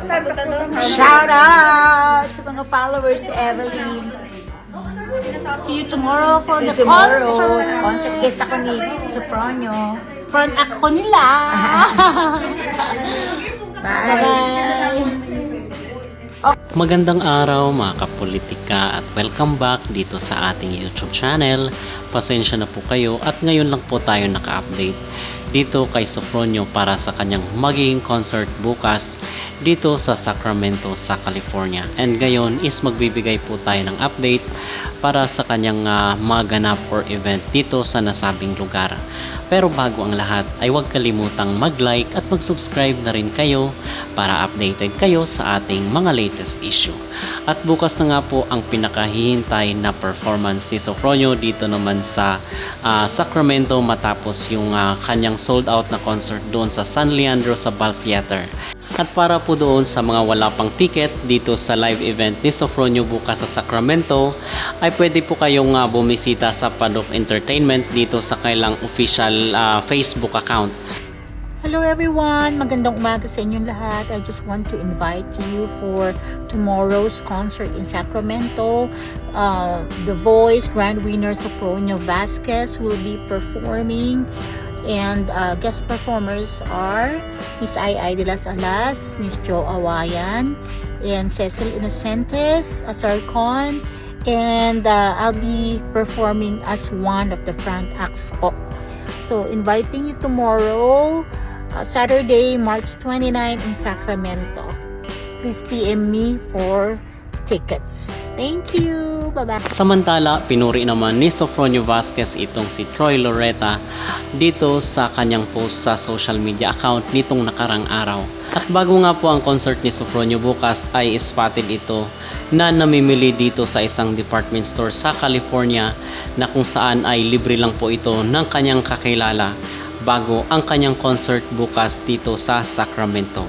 Shout out sa mga followers ni Evelyn. See you tomorrow for the concert. Guest ako ni Sopronio. Front ako nila. Bye. Magandang araw mga kapolitika at welcome back dito sa ating YouTube channel. Pasensya na po kayo at ngayon lang po tayo naka-update dito kay Sopronio para sa kanyang magiging concert bukas dito sa Sacramento sa California. And ngayon is magbibigay po tayo ng update para sa kanyang maganap or event dito sa nasabing lugar. Pero bago ang lahat ay huwag kalimutang mag-like at mag-subscribe na rin kayo para updated kayo sa ating mga latest issue. At bukas na nga po ang pinakahihintay na performance ni Sopronio dito naman sa Sacramento matapos yung kanyang sold out na concert doon sa San Leandro sa Bal Theater. At para po doon sa mga wala pang ticket dito sa live event ni Sopronio bukas sa Sacramento ay pwede po kayong bumisita sa Padok Entertainment dito sa kailang official Facebook account. Hello everyone! Magandang umaga sa inyong lahat. I just want to invite you for tomorrow's concert in Sacramento. The Voice Grand winner Sopronio Vasquez will be performing. And guest performers are Miss Ai de las Alas, Miss Jo Awayan, and Cecil Inocentes, Asarcon, and I'll be performing as one of the front acts po. So, inviting you tomorrow, Saturday, March 29 in Sacramento. Please PM me for tickets. Thank you! Bye-bye! Samantala, pinuri naman ni Sopronio Vasquez itong si Troy Loretta dito sa kanyang post sa social media account nitong nakarang araw. At bago nga po ang concert ni Sopronio bukas ay spotted ito na namimili dito sa isang department store sa California na kung saan ay libre lang po ito ng kanyang kakilala bago ang kanyang concert bukas dito sa Sacramento.